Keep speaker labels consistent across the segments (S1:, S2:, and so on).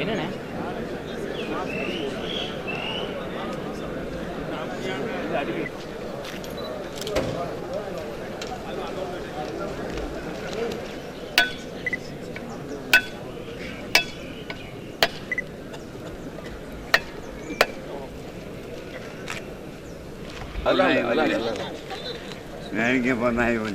S1: என்னண்ணே
S2: Nerede bana hayvan?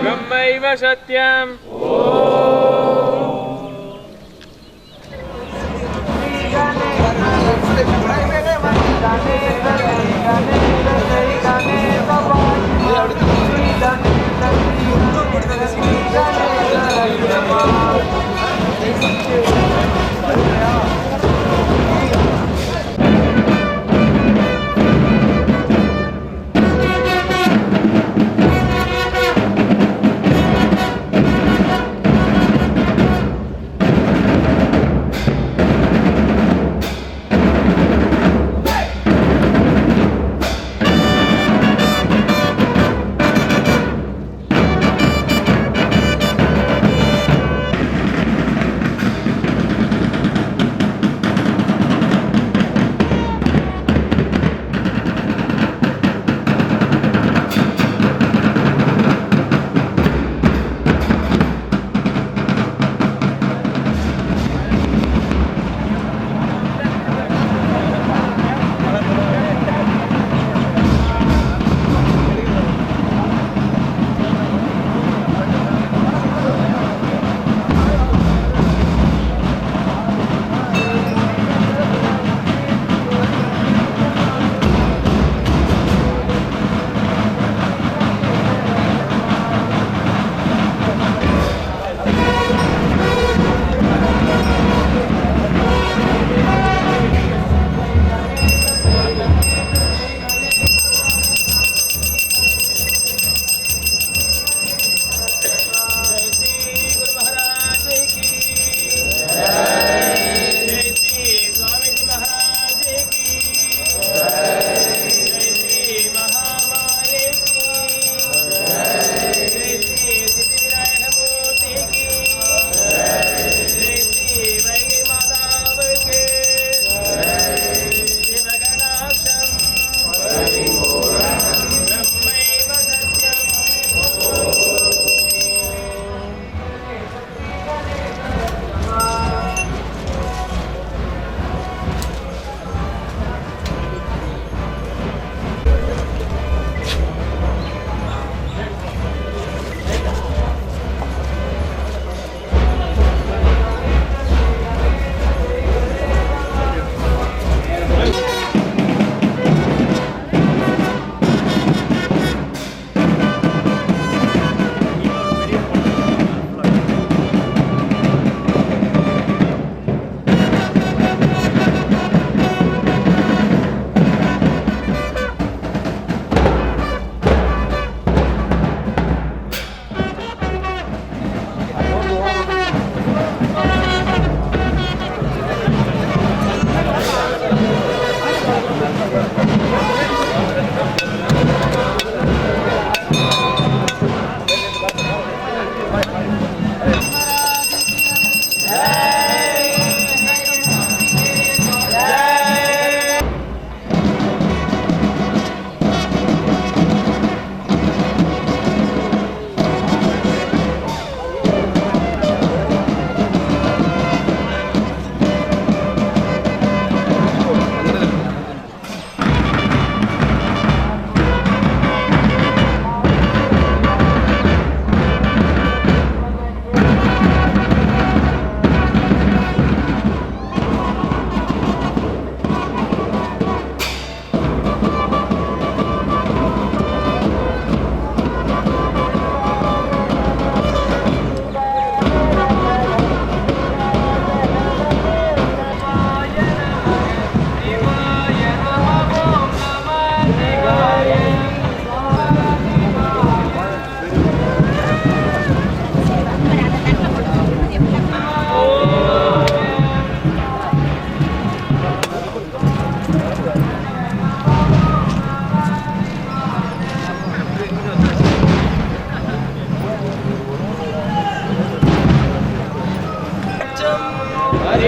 S3: ब्रह्मैव सत्यम्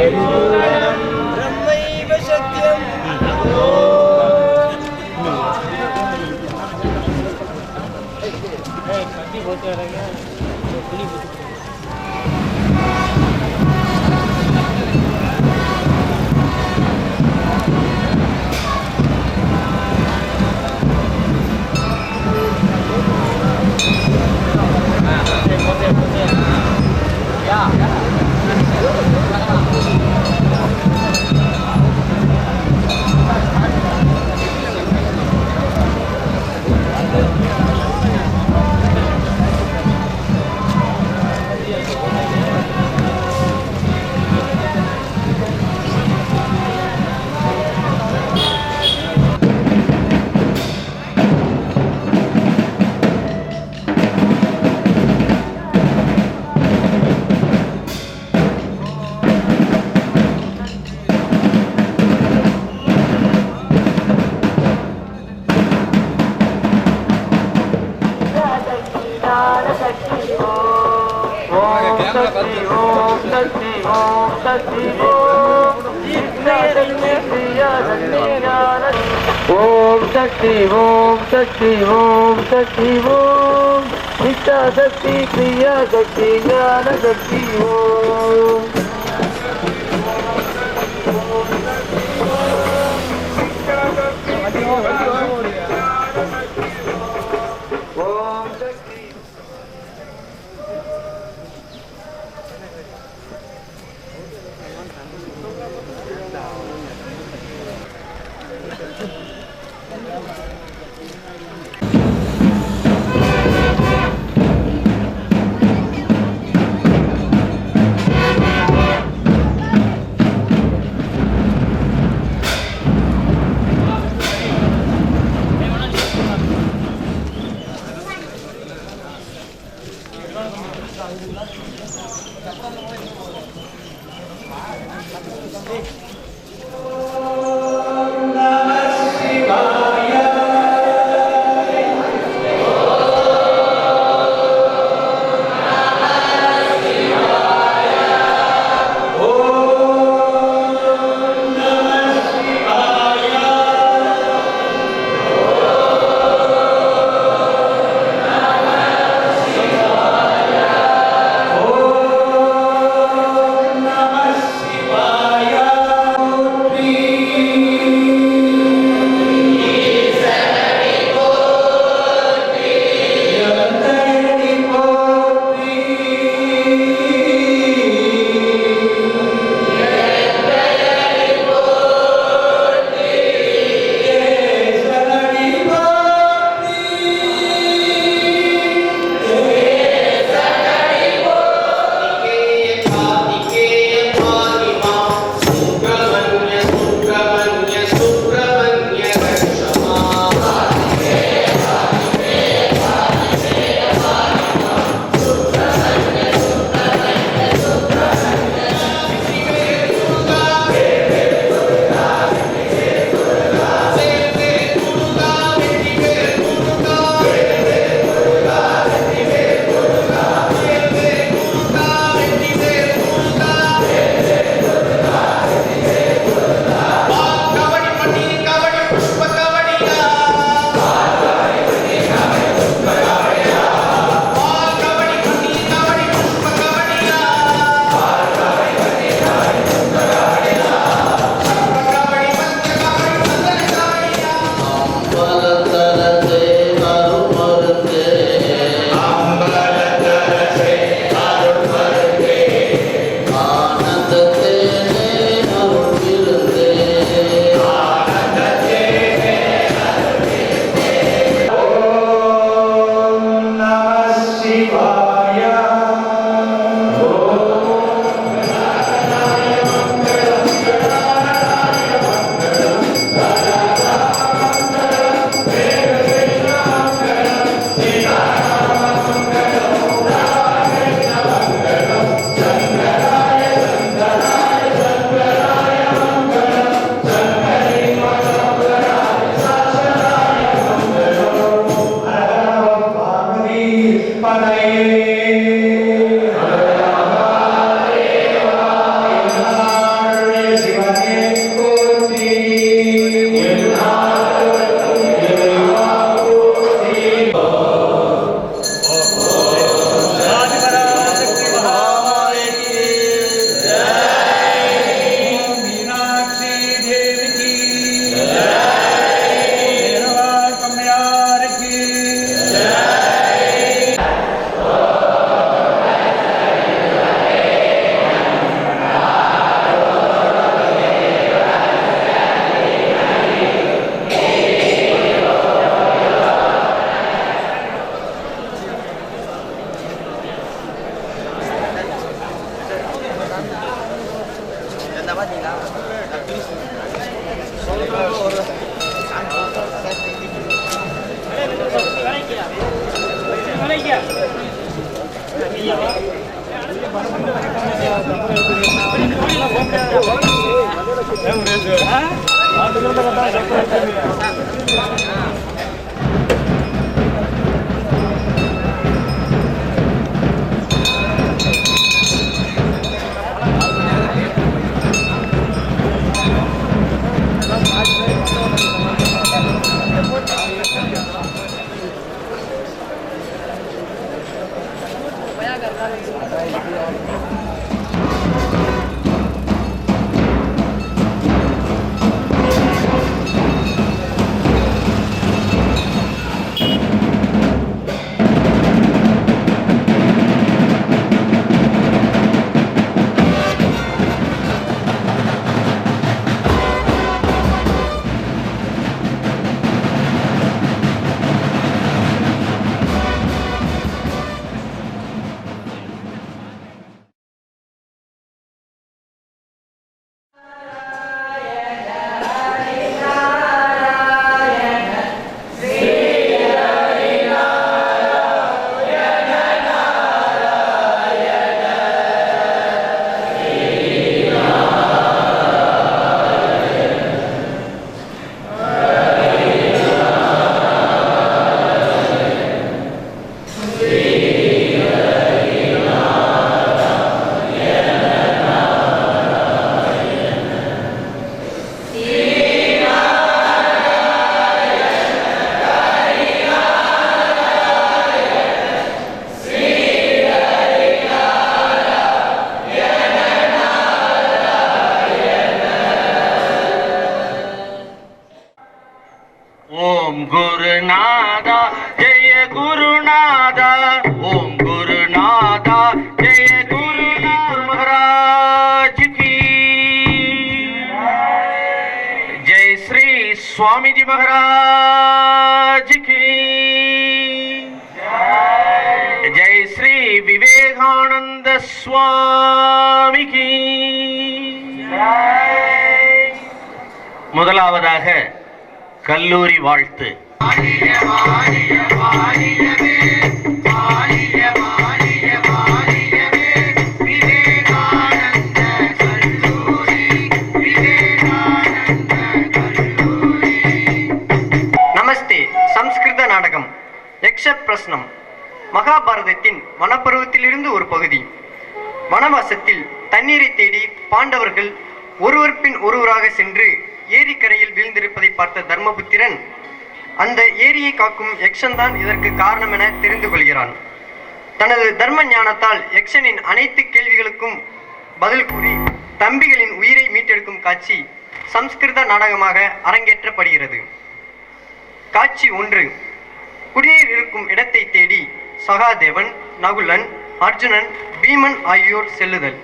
S1: ब्रह्मैव सत्यम् ओम शक्ति ओम शक्ति ओम शक्ति ओम इच्छा शक्ति क्रिया शक्ति ज्ञान शक्ति ओम
S4: Shivaya, ओम गुरुनादा जय गुरुनादा ओम गुरुनादा जय गुरुनाथ महाराज की जय श्री स्वामी जी महाराज की जय श्री विवेकानंद स्वामी की முதலாவதாக கல்லூரி வாழ்த்து. நமஸ்தே. சம்ஸ்கிருத நாடகம் யக்ஷ பிரஸ்னம். மகாபாரதத்தின் வனப்பருவத்திலிருந்து ஒரு பகுதி. வனவாசத்தில் தண்ணீரை தேடி பாண்டவர்கள் ஒருவர் பின் ஒருவராக சென்று ஏரிக்கரையில் வீழ்ந்திருப்பதை பார்த்த தர்மபுத்திரன் அந்த ஏரியை காக்கும் யக்ஷன்தான் இதற்கு காரணம் என தெரிந்து கொள்கிறான். தனது தர்ம ஞானத்தால் யக்ஷனின் அனைத்து கேள்விகளுக்கும் பதில் கூறி தம்பிகளின் உயிரை மீட்டெடுக்கும் காட்சி சம்ஸ்கிருத நாடகமாக அரங்கேற்றப்படுகிறது. காட்சி 1. குடிநீர் இருக்கும் இடத்தை தேடி சகாதேவன், நகுலன், அர்ஜுனன், பீமன் ஆகியோர் செல்லுதல்.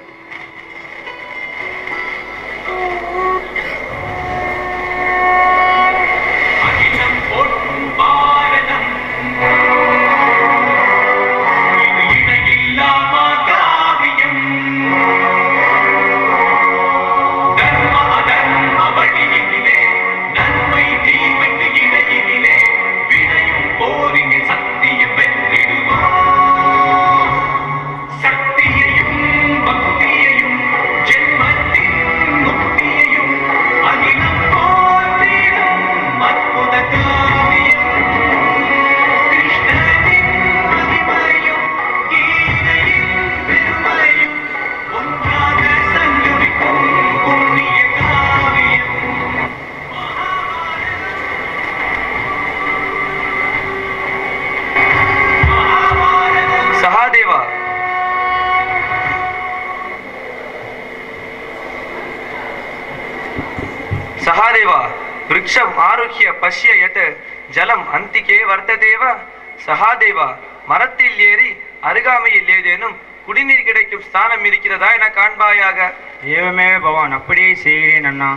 S4: சகாதேவா விருக்ஷம் ஆருஹ்ய பஷ்ய யத் ஜலம் அந்திகே வர்த்ததேவா. சகாதேவா, மரத்தில் ஏறி அருகாமையில் ஏதேனும் குடிநீர் கிடைக்கும் ஸ்தானம் இருக்கிறதா என காண்பாயாக.
S5: ஏவமே பவான், அப்படியே செய்கிறேன் அண்ணா.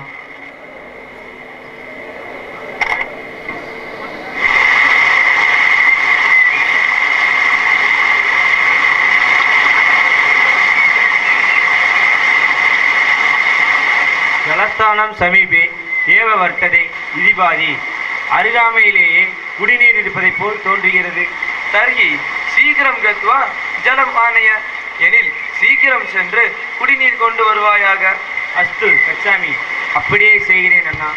S5: ஜலஸ்தானம் சமீபே ஏவ வர்த்ததை இதிபாதி. அருகாமையிலேயே குடிநீர் இருப்பதை போல் தோன்றுகிறது.
S4: தர்ஹி சீக்கிரம் கத்வா ஜலம் ஆனய. எனில் சீக்கிரம் சென்று குடிநீர் கொண்டு வருவாயாக.
S5: அஸ்து கச்சாமி, அப்படியே செய்கிறேன் அண்ணா.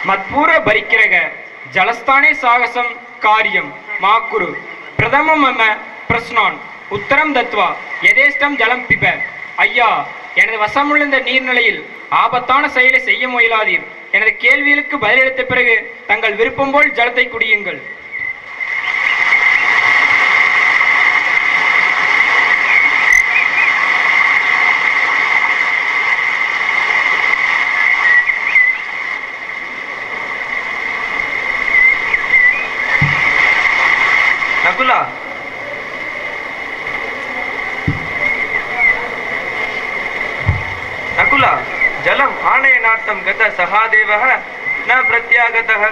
S5: ಮತ್ಪೂರ ಬರಿಕಿರಗ ಜಲಸ್ಥಾನೆ ಸಾಹಸಂ ಕಾರ್ಯಂ ಮಾಕುರು பிரதம மம பிரஸ்னான் உத்தரம் தத்வா எதேஷ்டம் ஜலம் பிப. ஐயா, எனது வசமுள்ள இந்த நீர்நிலையில் ஆபத்தான செயலை செய்ய முயலாதீர். எனது கேள்விகளுக்கு பதிலளித்த பிறகு தங்கள் விருப்பம் போல் ஜலத்தை குடியுங்கள்.
S4: நகுலா, நகுலா, ஜலம் ஆனயனார்த்தம் கத சகாதேவः ந பிரத்யாகதः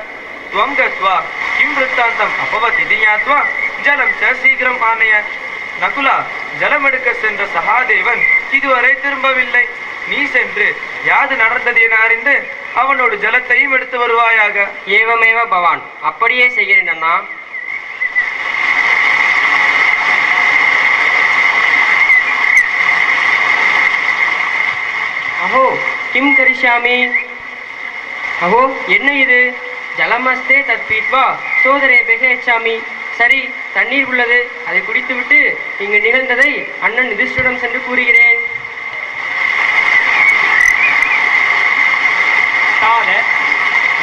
S4: त्वं गत्वा किं वृत्तान्तम् अभवत् इति ज्ञात्वा जलं च சீக்கிரம் ஆனய. நகுலா, ஜலம் எடுக்க சென்ற சகாதேவன் இதுவரை திரும்பவில்லை. நீ சென்று யாது நடந்தது என அறிந்து அவனோடு ஜலத்தையும் எடுத்து வருவாயாக.
S5: ஏவமேவ பவான், அப்படியே செய்கிறேன் அண்ணா. அஹோ கிம் கரிஷ்யாமி. அஹோ, என்ன இது? ஜலமஸ்தே தத் பீத்வா சோதரே பெகேச்சாமி. சரி, தண்ணீர் உள்ளது, அதை குடித்துவிட்டு இங்கு நிகழ்ந்ததை அண்ணன் யுதிஷ்டிரிடம் சென்று கூறுகிறேன்.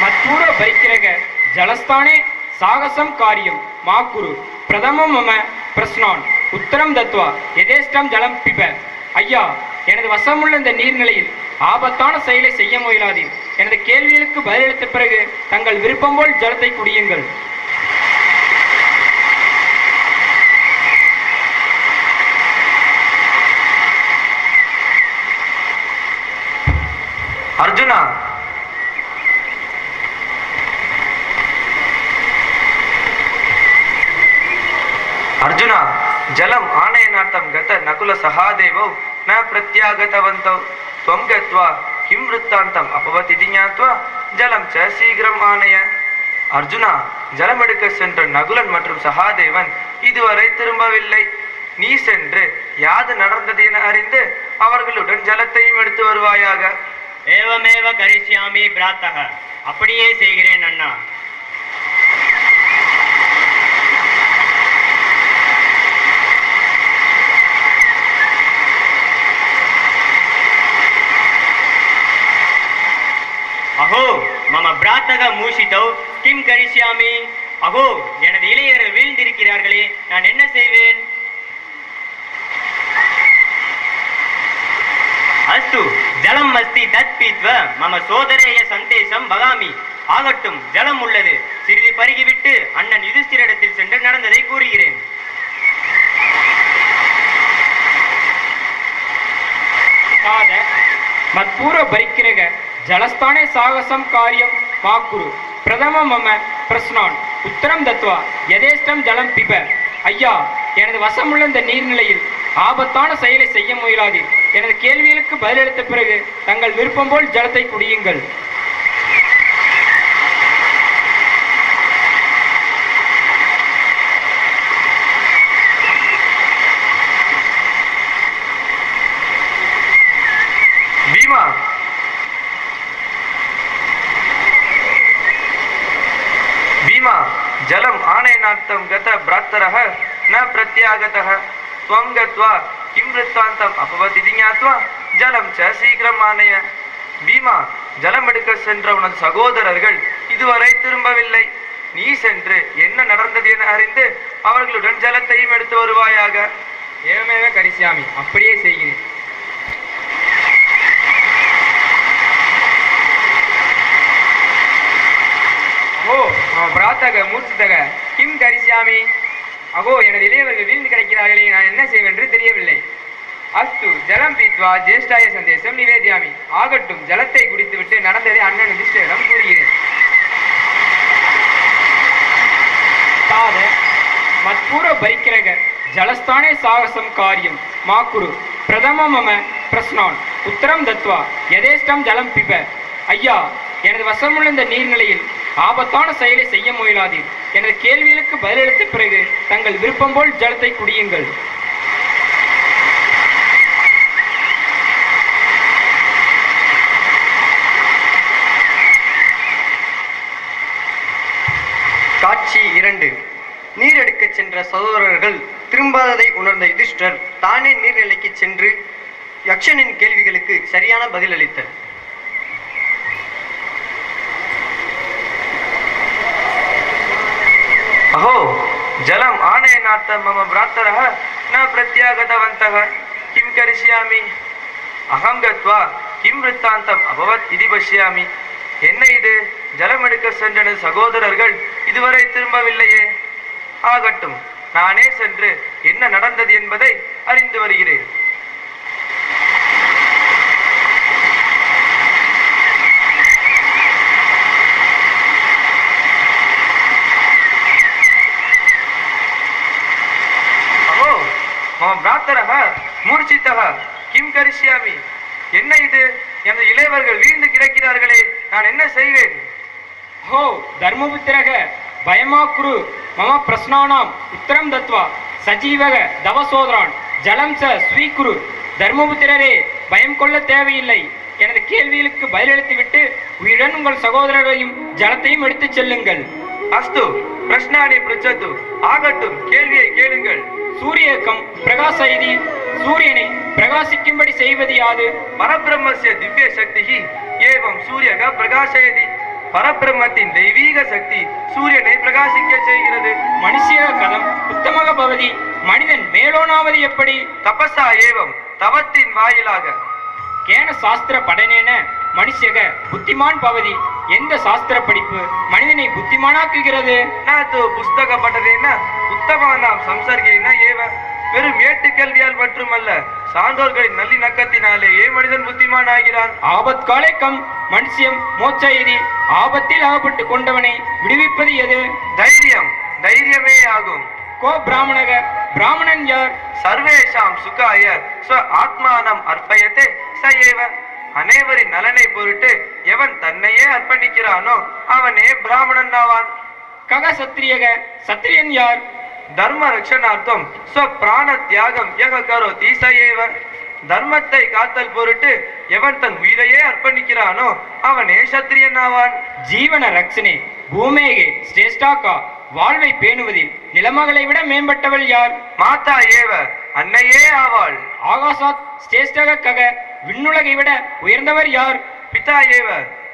S5: மத்பூர பைக்கிரக ஜலஸ்தானே சாகசம் காரியம் மாக்குரு பிரதமம் மம பிரஸ்னான் உத்தரம் தத்வா எதேஷ்டம் ஜலம் பிப. ஐயா, எனது வசமுள்ள இந்த நீர்நிலையில் ஆபத்தான செயலை செய்ய முயலாதீர். எனது கேள்விகளுக்கு பதிலளித்த பிறகு தங்கள் விருப்பம் போல் ஜலத்தை குடியுங்கள்.
S4: அர்ஜுனா, அர்ஜுனா, ஜலம் ஆனயனார்த்தம் கத நகுல சகாதேவௌ ந பிரத்யாகதவந்தௌ त्वं गत्वा किं वृत्तान्तम् अभवत् इति ज्ञात्वा जलं च சீக்கிரம் ஆனய. அர்ஜுனா, ஜலம் எடுக்க சென்ற நகுலன் மற்றும் சகாதேவன் இதுவரை திரும்பவில்லை. நீ சென்று யாது நடந்தது என அறிந்து அவர்களுடன் ஜலத்தையும் எடுத்து வருவாயாக.
S5: ஏவமேவ கரிஷ்யாமி பிராத்தக, அப்படியே செய்கிறேன் அண்ணா. அஹோ மம பிராத்தக மூஷிதௌ கிம் கரிஷ்யாமி. அஹோ, எனது இளையர்கள் வீழ்ந்திருக்கிறார்களே, நான் என்ன செய்வேன்? அஸ்து ஜலம் அஸ்தி தத் பீத்வ மம சோதரேய சந்தேசம் பகாமி. ஆகட்டும், ஜலம் உள்ளது, சிறிது பருகிவிட்டு அண்ணன் யுதிஷ்டிரிடத்தில் சென்று நடந்ததை கூறுகிறேன். மத்பூர பரிக்கிரக ஜலஸ்தானே சாகசம் காரியம் மாக்குரு பிரதம மம பிரஸ்னான் உத்தரம் தத்வா எதேஷ்டம் ஜலம் பிப. ஐயா, எனது வசமுள்ள இந்த நீர்நிலையில் ஆபத்தான செயலை செய்ய முயலாதீர். எனது கேள்விகளுக்கு பதிலளித்த பிறகு தங்கள் விருப்பம் போல் ஜலத்தை குடியுங்கள்.
S4: பீமா, பீமா, ஜலம் ஆனயனார்த்தம் கத பிராத்தரः ந பிரத்யாகதः त्वं गत्वा किं वृत्तान्तम् अभवत् इति ज्ञात्वा जलं च சீக்கிரம் ஆனய. பீமா, ஜலம் எடுக்க சென்ற உனது சகோதரர்கள் இதுவரை திரும்பவில்லை. நீ சென்று என்ன நடந்தது என அறிந்து அவர்களுடன் ஜலத்தையும் எடுத்து வருவாயாக.
S5: ஏவமேவ கரிஷ்யாமி, அப்படியே செய்கிறேன். ஓ பிராத்தக மூர்த்திதக கிம் கரிஷ்யாமி. அகோ, எனது இளையவர்கள் வீழ்ந்து கிடைக்கிறார்களே, நான் என்ன செய்வேன் என்று தெரியவில்லை. அஸ்து ஜலம் பீத்வா ஜேஷ்டாய சந்தேசம் நிவேதியாமி. ஆகட்டும், ஜலத்தை குடித்துவிட்டு நடந்ததை அண்ணன் யுதிஷ்டிரிடம் கூறுகிறேன். மத்பூர பரிக்கிரக ஜலஸ்தானே சாகசம் காரியம் மாக்குரு பிரதம மம பிரஸ்னான் உத்தரம் தத்வா எதேஷ்டம் ஜலம் பிப. ஐயா, எனது வசமுள்ள இந்த நீர்நிலையில் ஆபத்தான செயலை செய்ய முயலாதீர். எனது கேள்விகளுக்கு பதிலளித்த பிறகு தங்கள் விருப்பம் போல் ஜலத்தை குடியுங்கள்.
S6: காட்சி 2. நீர் எடுக்க சென்ற சகோதரர்கள் திரும்பாததை உணர்ந்த யுதிஷ்டர் தானே நீர்நிலைக்கு சென்று யக்ஷனின் கேள்விகளுக்கு சரியான பதில் அளித்தார்.
S4: अहो जलम आनयनार्थं मम भ्रातरः न प्रत्यागतवन्तः किं करिष्यामि अहं गत्वा किं वृत्तान्तम् अभवत् इति पश्यामि. என்ன இது, ஜலம் எடுக்க சென்ற சகோதரர்கள் இதுவரை திரும்பவில்லையே. ஆகட்டும், நானே சென்று என்ன நடந்தது என்பதை அறிந்து வருகிறேன். मम भ्रातरः मूर्छितः किं करिष्यामि. என்ன இது, எனது இளையவர்கள் வீழ்ந்து கிடக்கிறார்களே, நான் என்ன செய்வேன்?
S5: हो धर्मपुत्रः भयमा कुरु मम प्रश्नानाम् उत्तरं दत्वा सजीवः दवसोदरान् जलं च स्वीकुरु. தர்மபுத்திரரே, பயம் கொள்ள தேவையில்லை. எனது கேள்விகளுக்கு பதிலளித்துவிட்டு உயிருடன் உங்கள் சகோதரரையும் ஜலத்தையும் எடுத்துச் செல்லுங்கள்.
S4: அஸ்து பிரஷ்னானி பிருச்சது. ஆகட்டும், கேள்வியை கேளுங்கள்.
S5: சூரியகம் பிரகாசயதி. சூரியனை பிரகாசிக்கும்படி செய்வது யாது?
S4: பரபிரம்மஸ்ய திவ்ய சக்தி ஏவம் சூரியக பிரகாசயதி. பரபிரம்மத்தின் தெய்வீக சக்தி சூரியனை பிரகாசிக்க செய்கிறது.
S5: மனுஷிய கதம் உத்தமக பவதி. மனிதன் மேலோனாவது எப்படி?
S4: தபசா ஏவம், தவத்தின் வாயிலாக.
S5: கேன சாஸ்திர படனேன மனுஷக புத்திமான் பவதி. எந்த சாஸ்திர படிப்பு மனிதனை புத்திமானாக்குகிறது?
S4: நாத்து புஸ்தக படனேன உத்தமானாம் சம்சர்கேன ஏவ. வெறும் ஏட்டு கல்வியால் மட்டுமல்ல, சான்றோர்களின் நல்லிணக்கத்தினாலேயே மனிதன் புத்திமான் ஆகிறான்.
S5: ஆபத்காலே கம் மனுஷியம் மோட்சயதி. ஆபத்தில் அகப்பட்டு கொண்டவனை விடுவிப்பது எது?
S4: தைரியம், தைரியமே ஆகும்.
S5: கோ பிராமணக. பிராமணன் யார்?
S4: சர்வேஷாம் சுகாய ஸ்வ ஆத்மானம் அர்ப்பயத்தே ச ஏவ. அனைவரின் நலனை பொருட்டு எவன் தன்னையே அர்ப்பணிக்கிறானோ அவனே பிராமணன் ஆவான்.
S5: கக சத்திரியக. சத்திரியன் யார்?
S4: தர்ம ரக்ஷணார்த்தம் ஸ்வ பிராண தியாகம் யக கரோதி ச ஏவ. தர்மத்தை காத்தல் பொருட்டு எவன் தன் உயிரையே அர்ப்பணிக்கிறானோ அவனே சத்திரியன் ஆவான்.
S5: ஜீவன ரக்ஷனே பூமேகே ஸ்ரேஷ்டாக்கா. வாழ்வை பேணுவதில் நிலமகளை விட மேம்பட்டவள் யார்?
S4: மாதா ஏவ, அன்னையே ஆவாள்.
S5: ஆகாசாத் ஸ்ரேஷ்டக கக. விண்ணுலகை விட உயர்ந்தவர் யார்?
S4: பிதா ஏவ,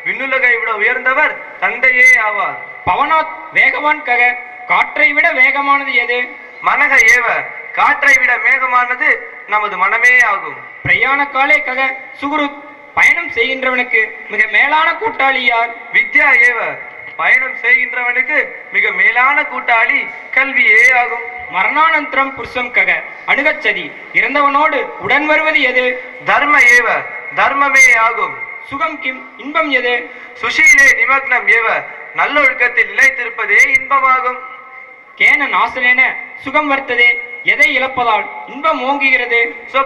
S4: விண்ணுலகை விட உயர்ந்தவர் தந்தையே ஆவார்.
S5: பவனாத் வேகவான் கக. காற்றை விட வேகமானது எது?
S4: மனக ஏவ, காற்றை விட மேகமானது நமது மனமே ஆகும்.
S5: பிரயாண காலே கக சுகுருத். பயணம் செய்கின்றவனுக்கு மிக மேலான கூட்டாளி யார்?
S4: வித்யா ஏவ, பயணம் செய்கின்றவனுக்கு மிக மேலான கூட்டாளி கல்வியே ஆகும்.
S5: மரணானந்தரம் புருஷம் கக அணுகச்சதி. இறந்தவனோடு உடன் வருவது எது?
S4: தர்ம ஏவ, தர்மமே ஆகும்.
S5: சுகம் கிம் இன்பம் எது?
S4: சுஷீலே நிமக்னம் ஏவ, நல்லொழுக்கத்தில் நிலைத்திருப்பதே இன்பமாகும்.
S5: கேன நாசனேன சுகம் வர்த்ததே. எதை இழப்பதால் இன்பம் ஓங்குகிறது?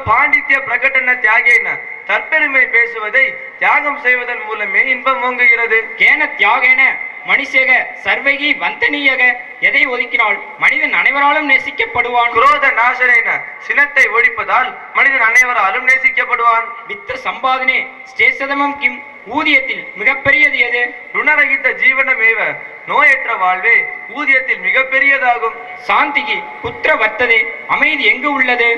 S4: பாண்டித்ய பிரகடன தியாகேன, தற்பெருமை பேசுவதை தியாகம் செய்வதன் மூலமே இன்பம் ஓங்குகிறது.
S5: கேன தியாகேன மனுஷக சர்வகி வந்தனீயக. எதை ஒதுக்கினால் மனிதன் அனைவராலும் நேசிக்கப்படுவான்?
S4: குரோத நாசனேன, சினத்தை ஒழிப்பதால் மனிதன் அனைவராலும் நேசிக்கப்படுவான்.
S5: வித்த சம்பாதனே ஸ்ரேஷ்டதமம் கிம். ஊதியத்தில் மிகப்பெரியது எது?
S4: ருணரகித ஜீவனமேவ, நோயற்ற வாழ்வே ஊதியத்தில் மிகப்பெரியதாகும்.
S5: சாந்திக்கு புத்திர வர்த்ததே. அமைதி எங்கு உள்ளது?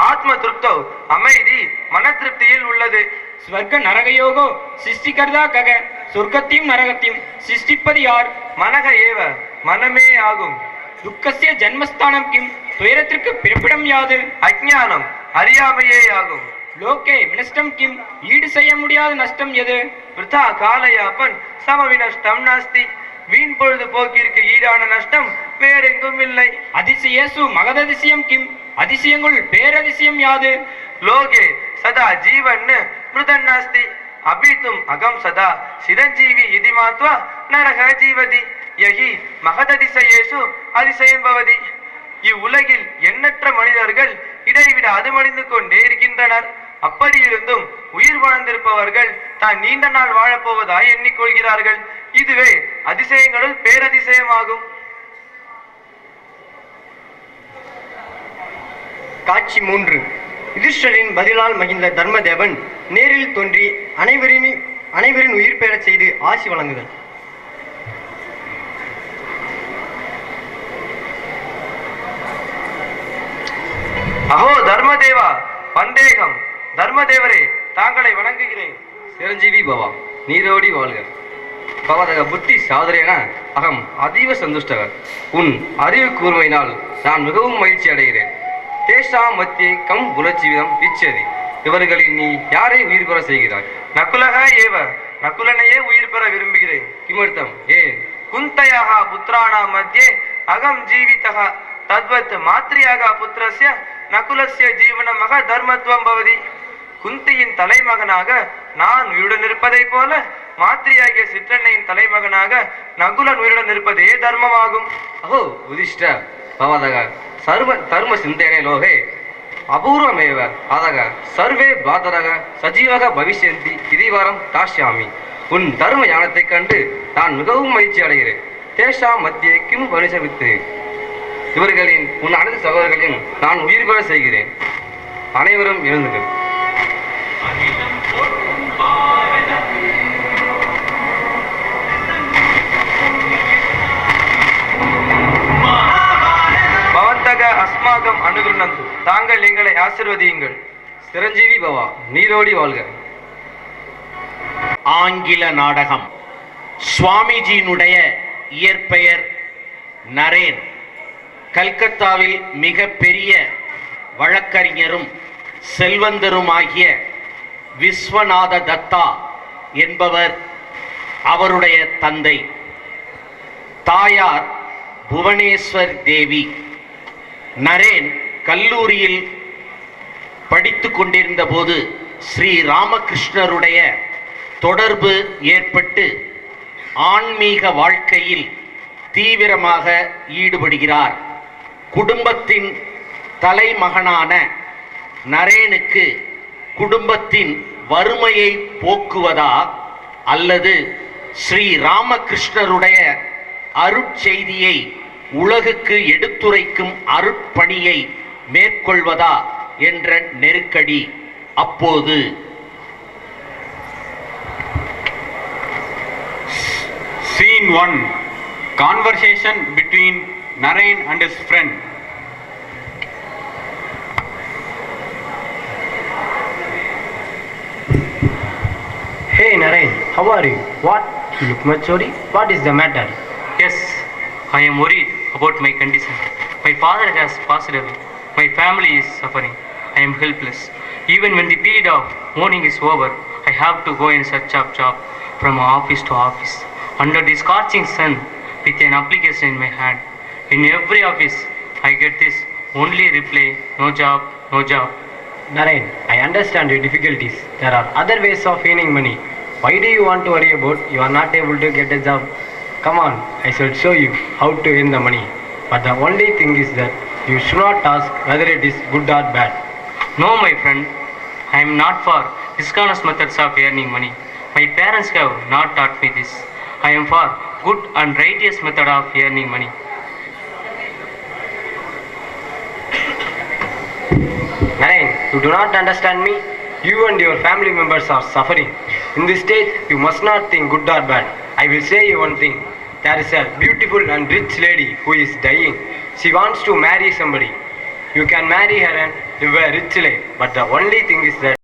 S4: ஆத்ம திருப்தோ, அமைதி மன திருப்தியில் உள்ளது.
S5: ஸ்வர்க நரகயோகோ சிருஷ்டிகர்தா கக. சொர்க்கத்தையும் நரகத்தையும் சிருஷ்டிப்பது யார்?
S4: மனக ஏவ, மனமே ஆகும்.
S5: துக்கசிய ஜன்மஸ்தானம் கிம். துயரத்திற்கு பிறப்பிடம் யாது?
S4: அஞ்ஞானம், அறியாமையே ஆகும்.
S5: லோகே வினஷ்டம் கிம். ஈடு செய்ய முடியாத நஷ்டம் எது?
S4: விருதா காலயாபன் சமவினஷ்டம் நாஸ்தி. வீண் பொழுது போக்கிற்கு ஈடான நஷ்டம் வேறெங்கும் இல்லை.
S5: அதிசயேசு மகததிசயம் கிம். அதிசயங்குள் பேரதிசயம் யாது?
S4: லோகே சதா ஜீவன் மிருதன் நாஸ்தி. அபித்தும் அகம் சதா சிரஞ்சீவி இதி மாத்வா நரக ஜீவதி. யஹி மகததிசயேசு அதிசயம் பவதி. இவ்வுலகில் எண்ணற்ற மனிதர்கள் இடைவிட அது மடிந்து கொண்டே இருக்கின்றனர். அப்படி இருந்தும் உயிர் வாழ்ந்திருப்பவர்கள் தான் நீண்ட நாள் வாழப்போவதாய் எண்ணிக்கொள்கிறார்கள். இதுவே அதிசயங்களுள் பேரதிசயமாகும்.
S6: காட்சி 3. யுதிஷ்டரின் பதிலால் மகிழ்ந்த தர்மதேவன் நேரில் தோன்றி அனைவரின் உயிர் பெறச் செய்து ஆசி வழங்குதல்.
S4: அஹோ தர்மதேவா, பந்தேகம். தர்மதேவரே, தாங்களை வணங்குகிறேன்.
S7: சிரஞ்சீவி பவா, நீரோடி வாழ்க. பவதக புத்தி சாதரேன அகம் அதீவ சந்துஷ்டக. உன் அறிவு கூர்மையினால் நான் மிகவும் மகிழ்ச்சி அடைகிறேன். தேஷாம் மத்தியே கம் புனர்ஜீவிதம் இச்சதி. இவர்களில் நீ யாரை உயிர் பெற செய்கிறாய்?
S4: நகுலக ஏவ, நகுலனையே உயிர் பெற விரும்புகிறேன்.
S7: கிமர்த்தம், ஏன்?
S4: குந்தயாக புத்திராணா மத்தியே அகம் ஜீவிதக தத்வத் மாத்ரியாக புத்திரஸ்ய நகுலஸ்ய ஜீவனமக தர்மத்துவம் பவதி. குந்தியின் தலைமகனாக நான் உயிருடன் இருப்பதை போல மாத்ரியாகிய சிற்றன்னையின் தலைமகனாக நகுலன் உயிருடன் இருப்பதே தர்மமாகும்.
S7: அஹோ உதிஷ்ட பவதக சர்வ தர்ம சிந்தேனே லோகே அபூர்வமேவ அதக சர்வே பாதரக சஜீவக பவிஷ்யந்தி இதிவாரம் தாஷ்யாமி. உன் தர்ம ஞானத்தைக் கண்டு நான் மிகவும் மகிழ்ச்சி அடைகிறேன். தேஷாம் மத்தியே கிம் பரிசவித்து. இவர்களின் உன் அனைத்து சகோதரர்களையும் நான் உயிர் பெற செய்கிறேன். அனைவரும் எழுந்துகள்.
S4: பவந்தக அஸ்மாகம் அனுகுணந்து, தாங்கள் எங்களை ஆசிர்வதியுங்கள்.
S7: சிரஞ்சீவி பவா, நீரோடி வாழ்க.
S8: ஆங்கில நாடகம். சுவாமிஜியினுடைய இயற்பெயர் நரேன். கல்கத்தாவில் மிக பெரிய வழக்கறிஞரும் செல்வந்தருமாகிய விஸ்வநாத தத்தா என்பவர் அவருடைய தந்தை. தாயார் புவனேஸ்வர் தேவி. நரேன் கல்லூரியில் படித்து கொண்டிருந்த போது ஸ்ரீ ராமகிருஷ்ணருடைய தொடர்பு ஏற்பட்டு ஆன்மீக வாழ்க்கையில் தீவிரமாக ஈடுபடுகிறார். குடும்பத்தின் தலைமகனான நரேனுக்கு குடும்பத்தின் வறுமையை போக்குவதா அல்லது ஸ்ரீ ராமகிருஷ்ணருடைய அருட்செய்தியை உலகுக்கு எடுத்துரைக்கும் அருட்பணியை மேற்கொள்வதா என்ற நெருக்கடி அப்போது.
S9: Scene 1. Conversation between Narain and his friend.
S6: Hey Narain, how are you? What? You look much worried. What is the matter?
S10: Yes, I am worried about my condition. My father has passed away. My family is suffering. I am helpless. Even when the period of mourning is over, I have to go in search of job from office to office under the scorching sun with an application in my hand. In every office, I get this only reply, no job, no job.
S6: Narain, I understand your difficulties. There are other ways of earning money. Why do you want to worry about you are not able to get a job? Come on, I shall show you how to earn the money. But the only thing is that you should not ask whether it is good or bad.
S10: No, my friend, I am not for dishonest methods of earning money. My parents have not taught me this. I am for good and righteous method of earning money.
S6: Narain, you do not understand me? You and your family members are suffering. In this stage, you must not think good or bad. I will say you one thing. There is a beautiful and rich lady who is dying. She wants to marry somebody. You can marry her and live a rich life. But the only thing is that